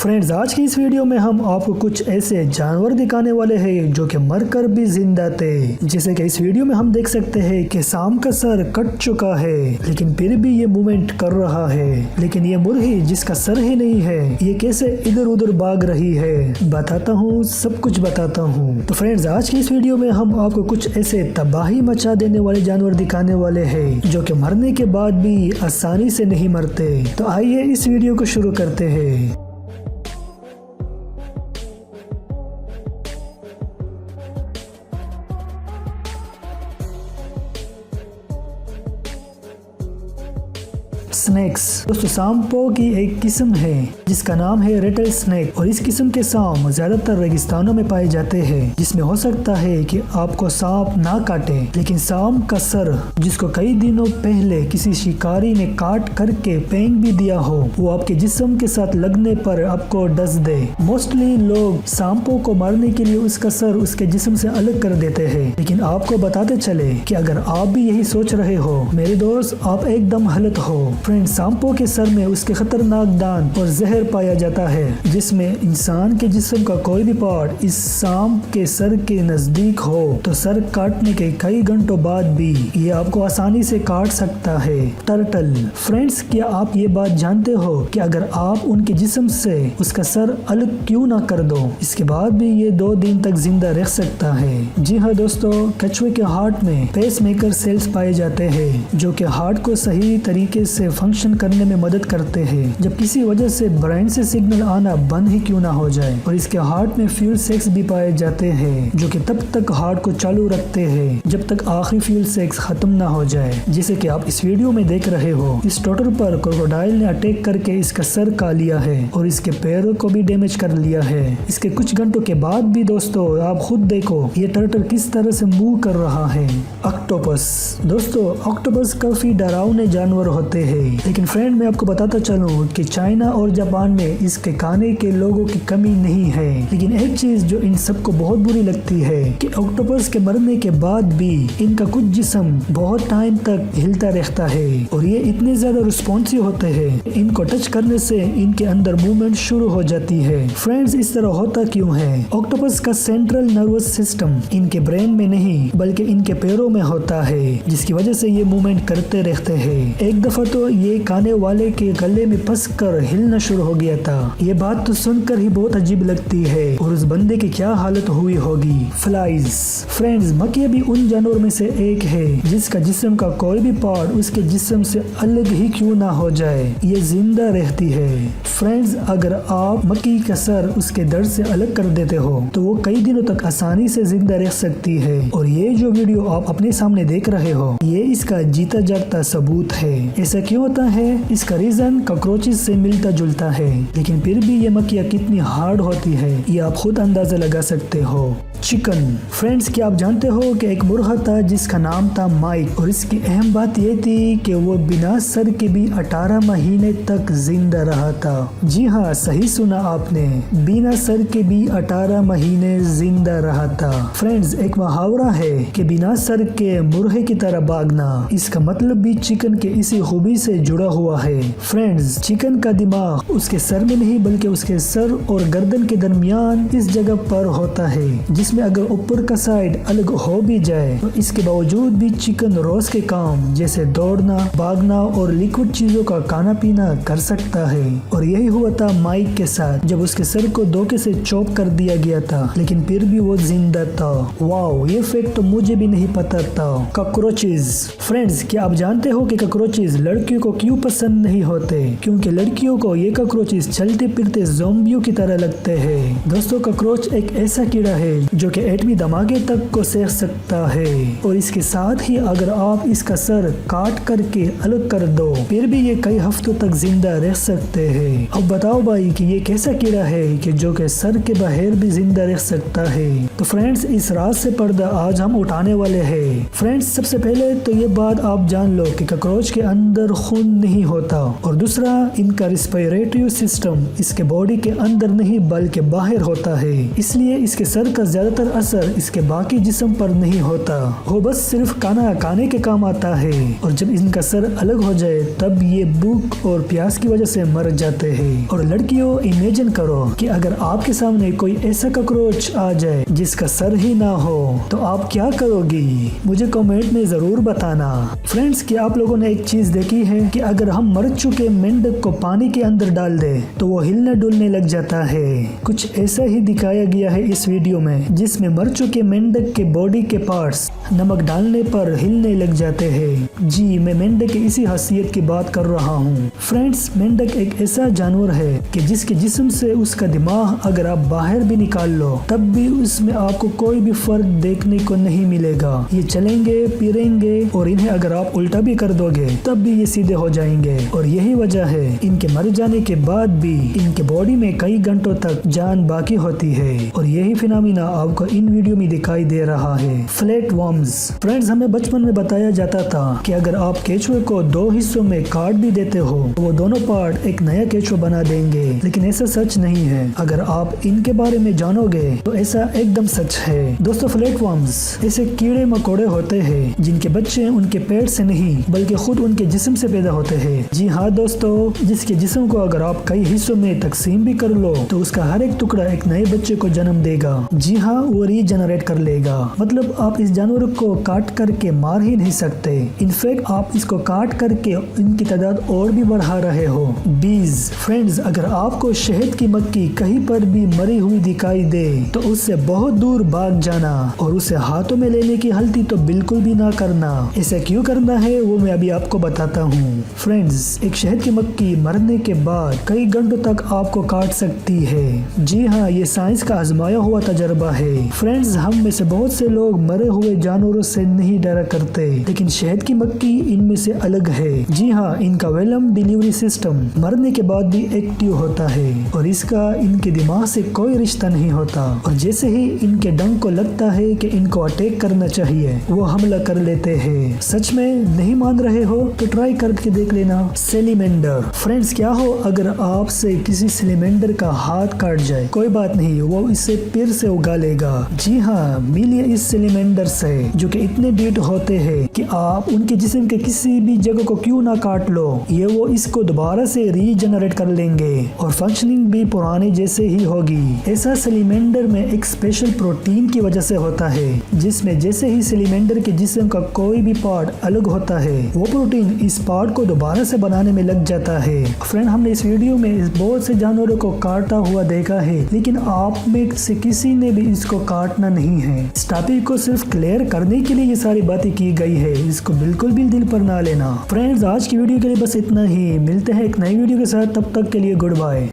Friends, आज की इस वीडियो में हम आपको कुछ ऐसे जानवर दिखाने वाले हैं जो कि मरकर भी जिंदा थे। जैसे कि इस वीडियो में हम देख सकते हैं कि सांप का सर कट चुका है लेकिन फिर भी ये मूवमेंट कर रहा है। लेकिन ये मुर्गी जिसका सर ही नहीं है, ये कैसे इधर उधर भाग रही है, बताता हूँ, सब कुछ बताता हूँ। तो फ्रेंड्स, आज की इस वीडियो में हम आपको कुछ ऐसे तबाही मचा देने वाले जानवर दिखाने वाले हैं जो कि मरने के बाद भी आसानी से नहीं मरते। तो आइए इस वीडियो को शुरू करते हैं। स्नेक्स दोस्तों, सांपों की एक किस्म है जिसका नाम है रेटल स्नेक और इस किस्म के सांप ज्यादातर रेगिस्तानों में पाए जाते हैं, जिसमें हो सकता है कि आपको सांप ना काटे, लेकिन सांप का सर जिसको कई दिनों पहले किसी शिकारी ने काट करके फेंक भी दिया हो, वो आपके जिस्म के साथ लगने पर आपको डस दे। मोस्टली लोग सांपों को मारने के लिए उसका सर उसके जिस्म से अलग कर देते हैं, लेकिन आपको बताते चले कि अगर आप भी यही सोच रहे हो मेरे दोस्त, आप एकदम गलत हो। फ्रेंड्स, सांपों के सर में उसके खतरनाक दांत और जहर पाया जाता है, जिसमें इंसान के जिस्म का कोई भी पार्ट इस सांप के सर के नजदीक हो तो सर काटने के कई घंटों बाद भी ये आपको आसानी से काट सकता है। टर्टल फ्रेंड्स, क्या आप ये बात जानते हो कि अगर आप उनके जिस्म से उसका सर अलग क्यों ना कर दो, इसके बाद भी ये 2 दिन तक जिंदा रह सकता है। जी हाँ दोस्तों, कछुए के हार्ट में पेसमेकर सेल्स पाए जाते हैं जो कि हार्ट को सही तरीके से फंक्शन करने में मदद करते हैं, जब किसी वजह से ब्रेन से सिग्नल आना बंद ही क्यों ना हो जाए। और इसके हार्ट में फ्यूल सेक्स भी पाए जाते हैं जो कि तब तक हार्ट को चालू रखते हैं जब तक आखिरी फ्यूल सेक्स खत्म ना हो जाए। जैसे कि आप इस वीडियो में देख रहे हो, इस टोटर पर क्रोकोडाइल ने अटैक करके इसका सर का लिया है और इसके पैरों को भी डैमेज कर लिया है। इसके कुछ घंटों के बाद भी दोस्तों, आप खुद देखो ये टर्टल किस तरह से मूव कर रहा है। ऑक्टोपस दोस्तों, ऑक्टोपस काफी डरावने जानवर होते हैं, लेकिन फ्रेंड मैं आपको बताता चलूं कि चाइना और जापान में इसके खाने के लोगों की कमी नहीं है। लेकिन एक चीज जो इन सबको बहुत बुरी लगती है कि ऑक्टोपस के मरने के बाद भी इनका कुछ जिस्म बहुत टाइम तक हिलता रहता है और ये इतने ज्यादा रिस्पॉन्सिव होते हैं, इनको टच करने से इनके अंदर मूवमेंट शुरू हो जाती है। फ्रेंड्स, इस तरह होता क्यों है? ऑक्टोपस का सेंट्रल नर्वस सिस्टम इनके ब्रेन में नहीं बल्कि इनके पैरों में होता है, जिसकी वजह से ये मूवमेंट करते रहते हैं। एक दफा तो ये खाने वाले के गले में फंस कर हिलना शुरू हो गया था। ये बात तो सुनकर ही बहुत अजीब लगती है और उस बंदे की क्या हालत हुई होगी। फ्लाइज फ्रेंड्स, मक्खियाँ भी उन जानवरों में से एक है जिसका जिस्म का कोई भी पार्ट उसके जिस्म से अलग ही क्यों ना हो जाए, ये जिंदा रहती है। फ्रेंड्स, अगर आप मक्खी का सर उसके दर्द से अलग कर देते हो तो वो कई दिनों तक आसानी से जिंदा रह सकती है। और ये जो वीडियो आप अपने सामने देख रहे हो, ये इसका जीता जागता सबूत है। ऐसा क्यों होता है? इसका रीजन कॉकरोचेस से मिलता जुलता है, लेकिन फिर भी ये मक्खियाँ कितनी हार्ड होती है ये आप खुद अंदाजा लगा सकते हो। चिकन फ्रेंड्स, क्या आप जानते हो कि एक मुर्गा था जिसका नाम था माइक और इसकी अहम बात ये थी कि वो बिना सर के भी 18 महीने तक जिंदा रहा था। जी हाँ, सही सुना आपने, बिना सर के भी 18 महीने जिंदा रहा था। फ्रेंड्स, एक मुहावरा है कि बिना सर के मुर्गे की तरह भागना, इसका मतलब भी चिकन के इसी खूबी से जुड़ा हुआ है। फ्रेंड्स, चिकन का दिमाग उसके सर में नहीं बल्कि उसके सर और गर्दन के दरमियान इस जगह पर होता है, जिसमें अगर ऊपर का साइड अलग हो भी जाए तो इसके बावजूद भी चिकन रोज के काम जैसे दौड़ना, भागना और लिक्विड चीजों का खाना पीना कर सकता है। और यही हुआ था माइक के साथ, जब उसके सर को धोखे से चॉप कर दिया गया था लेकिन फिर भी वो जिंदा था। वाओ, ये फैक्ट तो मुझे भी नहीं पता था। कॉकरोचेस फ्रेंड्स, क्या आप जानते हो कि कॉकरोचेस लड़कियों को क्यों पसंद नहीं होते? क्योंकि लड़कियों को ये कॉकरोचेस चलते फिरते ज़ोंबियों की तरह लगते हैं। दोस्तों, कॉकरोच एक ऐसा कीड़ा है जो कि एटमी धमाके तक को सेक सकता है और इसके साथ ही अगर आप इसका सर काट करके अलग कर दो फिर भी ये कई हफ्तों तक जिंदा रह सकते हैं। अब बताओ भाई कि ये कैसा कीड़ा है कि जो कि सर के बाहर भी जिंदा रह सकता है? तो फ्रेंड्स, इस राज से पर्दा आज हम उठाने वाले हैं। फ्रेंड्स, सबसे पहले तो ये बात आप जान लो कि कॉकरोच के अंदर खून नहीं होता, और दूसरा इनका रिस्पिरेटरी सिस्टम इसके बॉडी के अंदर नहीं बल्कि बाहर होता है, इसलिए इसके सर का ज्यादातर असर इसके बाकी जिस्म पर नहीं होता। वो बस सिर्फ खाना खाने के काम आता है, और जब इनका सर अलग हो जाए तब ये भूख और प्यास की वजह से मर जाते हैं। और लड़कियों, इमेजिन करो कि अगर आपके सामने कोई ऐसा कॉकरोच आ जाए जिसका सर ही ना हो तो आप क्या करोगी? मुझे कमेंट में जरूर बताना। फ्रेंड्स, क्या आप लोगों ने एक चीज देखी है कि अगर हम मर चुके मेंढक को पानी के अंदर डाल दे तो वो हिलने डुलने लग जाता है। कुछ ऐसा ही दिखाया गया है इस वीडियो में, जिसमें मर चुके मेंढक के बॉडी के पार्ट्स नमक डालने पर हिलने लग जाते हैं। जी, मैं मेंढक की इसी खासियत की बात कर रहा हूँ। फ्रेंड्स, मेंढक एक ऐसा जानवर है कि जिसके जिस्म से उसका दिमाग अगर आप बाहर भी निकाल लो तब भी उसमें आपको कोई भी फर्क देखने को नहीं मिलेगा। ये चलेंगे, फिरेंगे, और इन्हें अगर आप उल्टा भी कर दोगे तब भी ये सीधे हो जाएंगे। और यही वजह है इनके मर जाने के बाद भी इनके बॉडी में कई घंटों तक जान बाकी होती है, और यही फिनोमेना आपको इन वीडियो में दिखाई दे रहा है। Flat worms. फ्रेंड्स, हमें बचपन में बताया जाता था कि अगर आप केचुए को दो हिस्सों में काट भी देते हो तो वो दोनों पार्ट एक नया केचुआ बना देंगे, लेकिन ऐसा सच नहीं है। अगर आप इनके बारे में जानोगे तो ऐसा एकदम सच है। दोस्तों, फ्लैट वर्म्स ऐसे कीड़े मकोड़े होते हैं जिनके बच्चे उनके पेट से नहीं बल्कि खुद उनके जिस्म से पैदा होते हैं। जी हाँ दोस्तों, जिसके जिस्म को अगर आप कई हिस्सों में तकसीम भी कर लो तो उसका हर एक टुकड़ा एक नए बच्चे को जन्म देगा। जी हाँ, वो रीजनरेट कर लेगा। मतलब आप इस जानवर को काट करके मार ही नहीं सकते। इनफैक्ट आप इसको काट करके इनकी तादाद और भी बढ़ा रहे हो। बीज। फ्रेंड्स, अगर आपको शहद की मक्खी कहीं पर भी मरी हुई दिखाई दे तो उससे बहुत दूर भाग जाना, और उसे हाथों में लेने की गलती तो बिल्कुल भी ना करना। ऐसा क्यों करना है वो मैं अभी आपको बताता हूँ। फ्रेंड्स, एक शहद की मक्खी मरने के बाद कई घंटों तक आपको काट सकती है। जी हाँ, ये साइंस का आजमाया हुआ तजर्बा है। फ्रेंड्स, हम में से बहुत से लोग मरे हुए जानवरों से नहीं डरा करते, लेकिन शहद की मक्खी इनमें से अलग है। जी हाँ, इनका वेलम डिलीवरी सिस्टम मरने के बाद भी एक्टिव होता है, और इसका इनके दिमाग से कोई रिश्ता नहीं होता, और जैसे ही इनके डंक को लगता है कि इनको अटैक करना चाहिए वो हमला कर लेते हैं। सच में नहीं मान रहे हो तो ट्राई करके देख लेना। सेलिमेंडर। फ्रेंड्स, क्या हो अगर आपसे किसी सेलिमेंडर का हाथ काट जाए? कोई बात नहीं, वो इसे फिर से उगा लेगा। जी हाँ, मिलिए इस सेलिमेंडर से जो कि इतने डीट होते हैं कि आप उनके जिस्म के किसी भी जगह को क्यों ना काट लो, ये वो इसको दोबारा से रीजनरेट कर लेंगे और फंक्शनिंग भी पुराने जैसे ही होगी। ऐसा सेलिमेंडर में एक स्पेशल प्रोटीन की वजह से होता है, जिसमें जैसे ही सेलिमेंडर के जिस्म का कोई भी पार्ट अलग होता है वो प्रोटीन इस पार्ट को दोबारा से बनाने में लग जाता है। फ्रेंड, हमने इस वीडियो में बहुत से जानवरों को काटता हुआ देखा है, लेकिन आप में से किसी ने भी इसको काटना नहीं है। इस टॉपिक को सिर्फ क्लियर करने के लिए ये सारी बातें की गई है, इसको बिल्कुल भी दिल पर ना लेना। फ्रेंड्स, आज की वीडियो के लिए बस इतना ही। मिलते हैं एक नई वीडियो के साथ, तब तक के लिए गुड बाय।